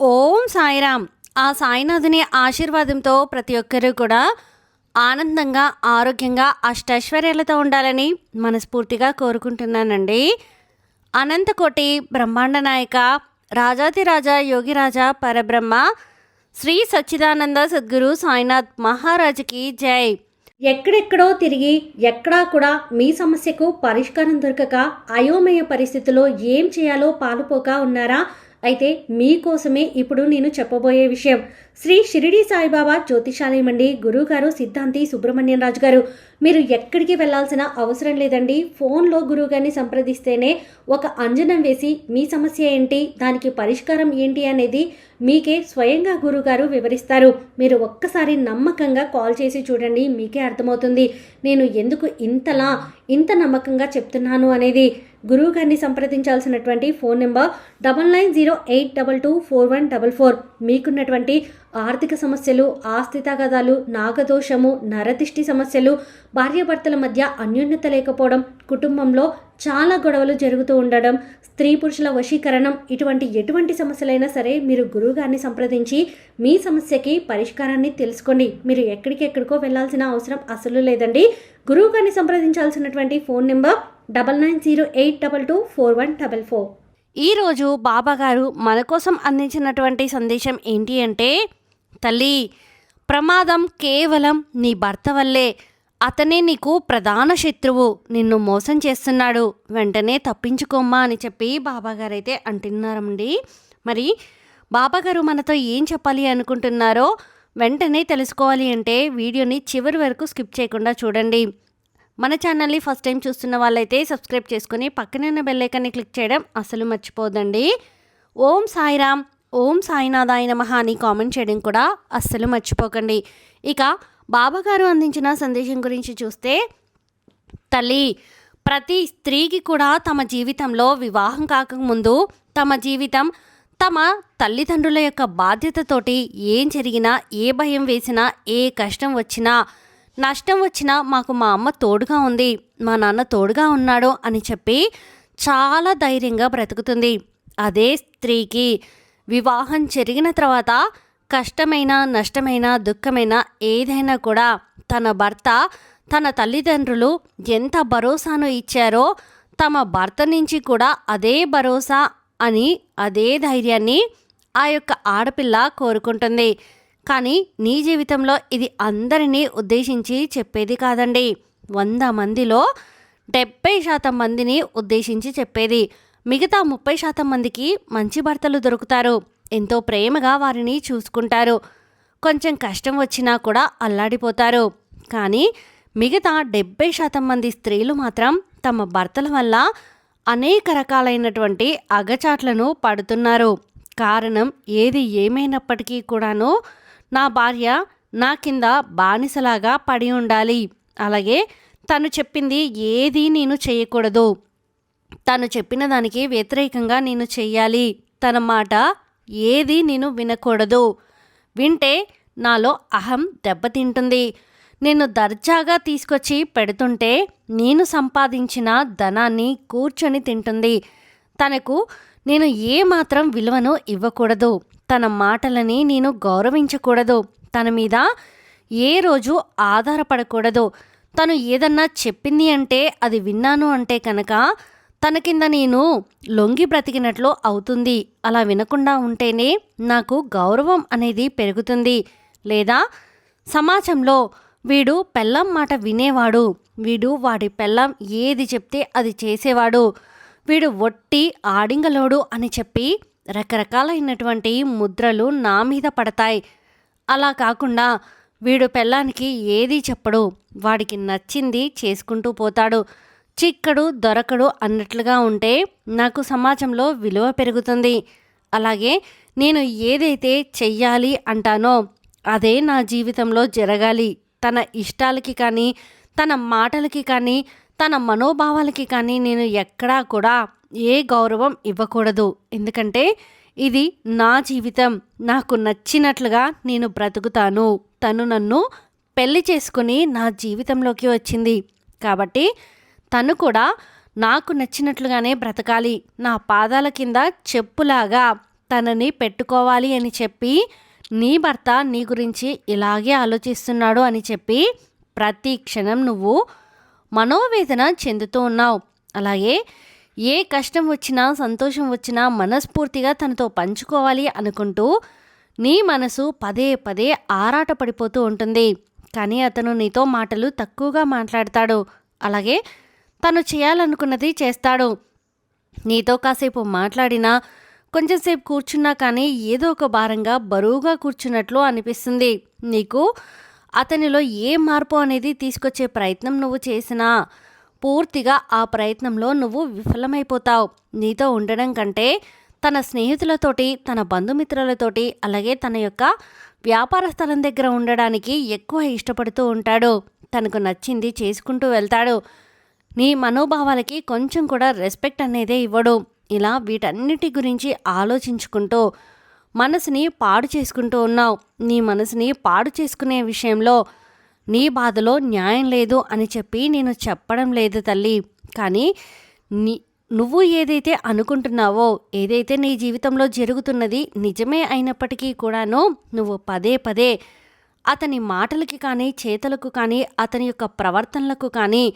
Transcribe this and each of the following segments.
ఓం సాయిరామ్. ఆ సాయినాథుని ఆశీర్వాదంతో ప్రతి ఒక్కరూ కూడా ఆనందంగా, ఆరోగ్యంగా, అష్టైశ్వర్యాలతో ఉండాలని మనస్ఫూర్తిగా కోరుకుంటున్నానండి. అనంతకోటి బ్రహ్మాండ నాయక రాజాతిరాజా యోగిరాజా పరబ్రహ్మ శ్రీ సచ్చిదానంద సద్గురు సాయినాథ్ మహారాజుకి జై. ఎక్కడెక్కడో తిరిగి ఎక్కడా కూడా మీ సమస్యకు పరిష్కారం దొరకక అయోమయ పరిస్థితిలో ఏం చేయాలో పాలుపోక ఉన్నారా? అయితే మీకోసమే ఇప్పుడు నేను చెప్పబోయే విషయం శ్రీ షిరిడి సాయిబాబా జ్యోతిషాలయం అండి. గురువుగారు సిద్ధాంతి సుబ్రహ్మణ్యం రాజు గారు. మీరు ఎక్కడికి వెళ్లాల్సిన అవసరం లేదండి. ఫోన్లో గురువుగారిని సంప్రదిస్తేనే ఒక అంజనం వేసి మీ సమస్య ఏంటి, దానికి పరిష్కారం ఏంటి అనేది మీకే స్వయంగా గురువుగారు వివరిస్తారు. మీరు ఒక్కసారి నమ్మకంగా కాల్ చేసి చూడండి, మీకే అర్థమవుతుంది నేను ఎందుకు ఇంత నమ్మకంగా చెప్తున్నాను అనేది. గురువుగారిని సంప్రదించాల్సినటువంటి ఫోన్ నెంబర్ 9908224144. మీకున్నటువంటి ఆర్థిక సమస్యలు, ఆస్తి తగాదాలు, నాగదోషము, నరదిష్టి సమస్యలు, భార్యాభర్తల మధ్య అన్యోన్యత లేకపోవడం, కుటుంబంలో చాలా గొడవలు జరుగుతూ ఉండడం, స్త్రీ పురుషుల వశీకరణం, ఎటువంటి సమస్యలైనా సరే మీరు గురువుగారిని సంప్రదించి మీ సమస్యకి పరిష్కారాన్ని తెలుసుకోండి. మీరు ఎక్కడికో వెళ్ళాల్సిన అవసరం అసలు లేదండి. గురువుగారిని సంప్రదించాల్సినటువంటి ఫోన్ నెంబర్ 9908224144. ఈరోజు బాబాగారు మన కోసం అందించినటువంటి సందేశం ఏంటి అంటే, తల్లి, ప్రమాదం కేవలం నీ భర్త వల్లే. అతనే నీకు ప్రధాన శత్రువు. నిన్ను మోసం చేస్తున్నాడు. వెంటనే తప్పించుకోమ్మా అని చెప్పి బాబాగారైతే అంటున్నారండి. మరి బాబాగారు మనతో ఏం చెప్పాలి అనుకుంటున్నారో వెంటనే తెలుసుకోవాలి అంటే వీడియోని చివరి వరకు స్కిప్ చేయకుండా చూడండి. మన ఛానల్ని ఫస్ట్ టైం చూస్తున్న వాళ్ళైతే సబ్స్క్రైబ్ చేసుకుని పక్కనే ఉన్న బెల్ ఐకాన్ని క్లిక్ చేయడం అసలు మర్చిపోదండి. ఓం సాయిరామ్, ఓం సాయినాథాయ నమః అని కామెంట్ చేయడం కూడా అస్సలు మర్చిపోకండి. ఇక బాబాగారు అందించిన సందేశం గురించి చూస్తే, తల్లి, ప్రతి స్త్రీకి కూడా తమ జీవితంలో వివాహం కాకముందు తమ జీవితం తమ తల్లిదండ్రుల యొక్క బాధ్యతతోటి ఏం జరిగినా, ఏ భయం వేసినా, ఏ కష్టం వచ్చినా, నష్టం వచ్చినా మాకు మా అమ్మ తోడుగా ఉంది, మా నాన్న తోడుగా ఉన్నాడు అని చెప్పి చాలా ధైర్యంగా బ్రతుకుతుంది. అదే స్త్రీకి వివాహం జరిగిన తర్వాత కష్టమైన, నష్టమైన, దుఃఖమైన ఏదైనా కూడా తన భర్త, తన తల్లిదండ్రులు ఎంత భరోసాను ఇచ్చారో తమ భర్త నుంచి కూడా అదే భరోసా అని, అదే ధైర్యాన్ని ఆ యొక్క ఆడపిల్ల కోరుకుంటుంది. కానీ నీ జీవితంలో ఇది అందరినీ ఉద్దేశించి చెప్పేది కాదండి. 100 మందిలో 70% మందిని ఉద్దేశించి చెప్పేది. మిగతా 30% మందికి మంచి భర్తలు దొరుకుతారు. ఎంతో ప్రేమగా వారిని చూసుకుంటారు. కొంచెం కష్టం వచ్చినా కూడా అల్లాడిపోతారు. కానీ మిగతా 70% మంది స్త్రీలు మాత్రం తమ భర్తల వల్ల అనేక రకాలైనటువంటి అగచాట్లను పడుతున్నారు. కారణం ఏది ఏమైనప్పటికీ కూడాను నా భార్య నా కింద బానిసలాగా పడి ఉండాలి, అలాగే తను చెప్పింది ఏది నేను చేయకూడదు, తను చెప్పిన దానికి వ్యతిరేకంగా నేను చెయ్యాలి, తన మాట ఏది నేను వినకూడదు, వింటే నాలో అహం దెబ్బతింటుంది, నేను దర్జాగా తీసుకొచ్చి పెడుతుంటే నేను సంపాదించిన ధనాన్ని కూర్చొని తింటుంది, తనకు నేను ఏమాత్రం విలువను ఇవ్వకూడదు, తన మాటలని నేను గౌరవించకూడదు, తన మీద ఏ రోజు ఆధారపడకూడదు, తను ఏదన్నా చెప్పింది అంటే అది విన్నాను అంటే కనుక తన కింద నేను లొంగి బ్రతికినట్లు అవుతుంది. అలా వినకుండా ఉంటేనే నాకు గౌరవం అనేది పెరుగుతుంది. లేదా సమాజంలో వీడు పెళ్ళాం మాట వినేవాడు, వీడు వాడి పెళ్ళాం ఏది చెప్తే అది చేసేవాడు, వీడు ఒట్టి ఆడింగలోడు అని చెప్పి రకరకాలైనటువంటి ముద్రలు నా మీద పడతాయి. అలా కాకుండా వీడు పెళ్ళానికి ఏది చెప్పడు, వాడికి నచ్చింది చేసుకుంటూ పోతాడు, చిక్కడు దొరకడు అన్నట్లుగా ఉంటే నాకు సమాజంలో విలువ పెరుగుతుంది. అలాగే నేను ఏదైతే చెయ్యాలి అంటానో అదే నా జీవితంలో జరగాలి. తన ఇష్టాలకి కానీ, తన మాటలకి కానీ, తన మనోభావాలకి కానీ నేను ఎక్కడా కూడా ఏ గౌరవం ఇవ్వకూడదు. ఎందుకంటే ఇది నా జీవితం, నాకు నచ్చినట్లుగా నేను బ్రతుకుతాను. తను నన్ను పెళ్లి చేసుకుని నా జీవితంలోకి వచ్చింది కాబట్టి తను కూడా నాకు నచ్చినట్లుగానే బ్రతకాలి, నా పాదాల కింద చెప్పులాగా తనని పెట్టుకోవాలి అని చెప్పి నీ భర్త నీ గురించి ఇలాగే ఆలోచిస్తున్నాడు అని చెప్పి ప్రతి క్షణం నువ్వు మనోవేదన చెందుతూ ఉన్నావు. అలాగే ఏ కష్టం వచ్చినా సంతోషం వచ్చినా మనస్ఫూర్తిగా తనతో పంచుకోవాలి అనుకుంటూ నీ మనసు పదే పదే ఆరాటపడిపోతూ ఉంటుంది. కానీ అతను నీతో మాటలు తక్కువగా మాట్లాడతాడు. అలాగే తను చేయాలనుకున్నది చేస్తాడు. నీతో కాసేపు మాట్లాడినా కొంచెంసేపు కూర్చున్నా కానీ ఏదో ఒక భారంగా బరువుగా కూర్చున్నట్లు అనిపిస్తుంది. నీకు అతనిలో ఏ మార్పు అనేది తీసుకొచ్చే ప్రయత్నం నువ్వు చేసినా పూర్తిగా ఆ ప్రయత్నంలో నువ్వు విఫలమైపోతావు. నీతో ఉండడం కంటే తన స్నేహితులతోటి, తన బంధుమిత్రులతోటి, అలాగే తన యొక్క వ్యాపార స్థలం దగ్గర ఉండడానికి ఎక్కువ ఇష్టపడుతూ ఉంటాడు. తనకు నచ్చింది చేసుకుంటూ వెళ్తాడు. నీ మనోభావాలకి కొంచెం కూడా రెస్పెక్ట్ అనేదే ఇవ్వడు. ఇలా వీటన్నిటి గురించి ఆలోచించుకుంటూ మనసుని పాడు చేసుకుంటూ ఉన్నావు. నీ మనసుని పాడు చేసుకునే విషయంలో నీ బాధలో న్యాయం లేదు అని చెప్పి నేను చెప్పడం లేదు తల్లి. కానీ నువ్వు ఏదైతే అనుకుంటున్నావో, ఏదైతే నీ జీవితంలో జరుగుతున్నది నిజమే అయినప్పటికీ కూడాను నువ్వు పదే పదే అతని మాటలకి కానీ, చేతలకు కానీ, అతని యొక్క ప్రవర్తనలకు కానీ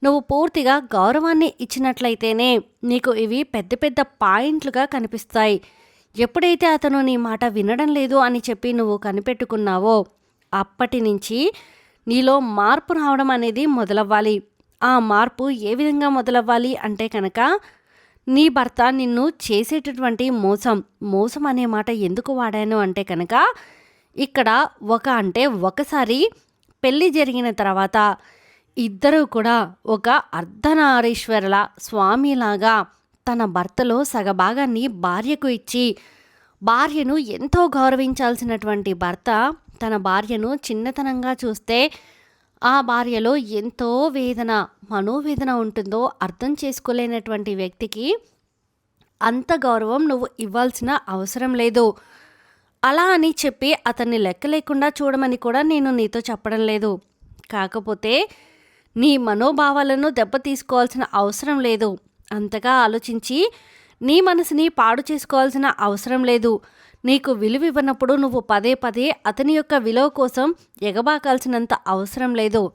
నువ్వు పూర్తిగా గౌరవాన్ని ఇచ్చినట్లయితేనే నీకు ఇవి పెద్ద పెద్ద పాయింట్లుగా కనిపిస్తాయి. ఎప్పుడైతే అతను నీ మాట వినడం లేదు అని చెప్పి నువ్వు కనిపెట్టుకున్నావో అప్పటి నుంచి నీలో మార్పు రావడం అనేది మొదలవ్వాలి. ఆ మార్పు ఏ విధంగా మొదలవ్వాలి అంటే కనుక నీ భర్త నిన్ను చేసేటటువంటి మోసం అనే మాట ఎందుకు వాడాను అంటే కనుక ఇక్కడ ఒకసారి పెళ్ళి జరిగిన తర్వాత ఇద్దరూ కూడా ఒక అర్ధనారీశ్వరుల స్వామిలాగా తన భర్తలో సగభాగాన్ని భార్యకు ఇచ్చి భార్యను ఎంతో గౌరవించాల్సినటువంటి భర్త తన భార్యను చిన్నతనంగా చూస్తే ఆ భార్యలో ఎంతో మనోవేదన ఉంటుందో అర్థం చేసుకోలేనటువంటి వ్యక్తికి అంత గౌరవం నువ్వు ఇవ్వాల్సిన అవసరం లేదు. అలా అని చెప్పి అతన్ని లెక్క లేకుండా చూడమని కూడా నేను నీతో చెప్పడం లేదు. కాకపోతే నీ మనోభావాలను దెబ్బతీసుకోవాల్సిన అవసరం లేదు. అంతగా ఆలోచించి నీ మనసుని పాడు చేసుకోవాల్సిన అవసరం లేదు. నీకు విలువ ఇవ్వనప్పుడు నువ్వు పదే పదే అతని యొక్క విలువ కోసం ఎగబాకాల్సినంత అవసరం లేదు.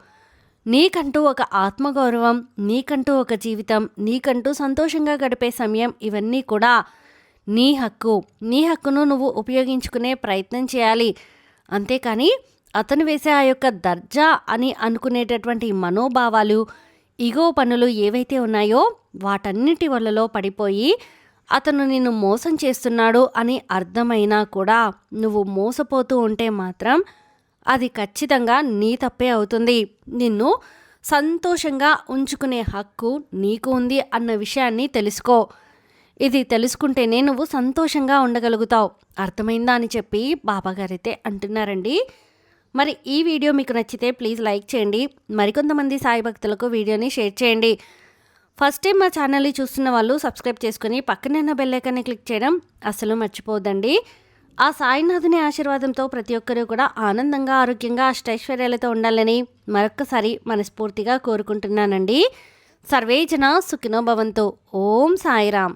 నీకంటూ ఒక ఆత్మగౌరవం, నీకంటూ ఒక జీవితం, నీకంటూ సంతోషంగా గడిపే సమయం ఇవన్నీ కూడా నీ హక్కు. నీ హక్కును నువ్వు ఉపయోగించుకునే ప్రయత్నం చేయాలి. అంతేకాని అతను వేసే ఆ యొక్క దర్జా అని అనుకునేటటువంటి మనోభావాలు, ఇగో పనులు ఏవైతే ఉన్నాయో వాటన్నిటి వల్లలో పడిపోయి అతను నిన్ను మోసం చేస్తున్నాడు అని అర్థమైనా కూడా నువ్వు మోసపోతూ ఉంటే మాత్రం అది ఖచ్చితంగా నీ తప్పే అవుతుంది. నిన్ను సంతోషంగా ఉంచుకునే హక్కు నీకు ఉంది అన్న విషయాన్ని తెలుసుకో. ఇది తెలుసుకుంటేనే నువ్వు సంతోషంగా ఉండగలుగుతావు. అర్థమైందా అని చెప్పి బాబాగారైతే అంటున్నారండి. మరి ఈ వీడియో మీకు నచ్చితే ప్లీజ్ లైక్ చేయండి. మరికొంతమంది సాయి భక్తులకు వీడియోని షేర్ చేయండి. ఫస్ట్ టైం మా ఛానల్ని చూస్తున్న వాళ్ళు సబ్స్క్రైబ్ చేసుకుని పక్కనే ఉన్న బెల్ ఐకాన్ని క్లిక్ చేయడం అసలు మర్చిపోద్దండి. ఆ సాయినాథుని ఆశీర్వాదంతో ప్రతి ఒక్కరూ కూడా ఆనందంగా, ఆరోగ్యంగా, అష్టైశ్వర్యాలతో ఉండాలని మరొక్కసారి మనస్ఫూర్తిగా కోరుకుంటున్నానండి. సర్వే జన సుఖినో భవంతు. ఓం సాయిరామ్.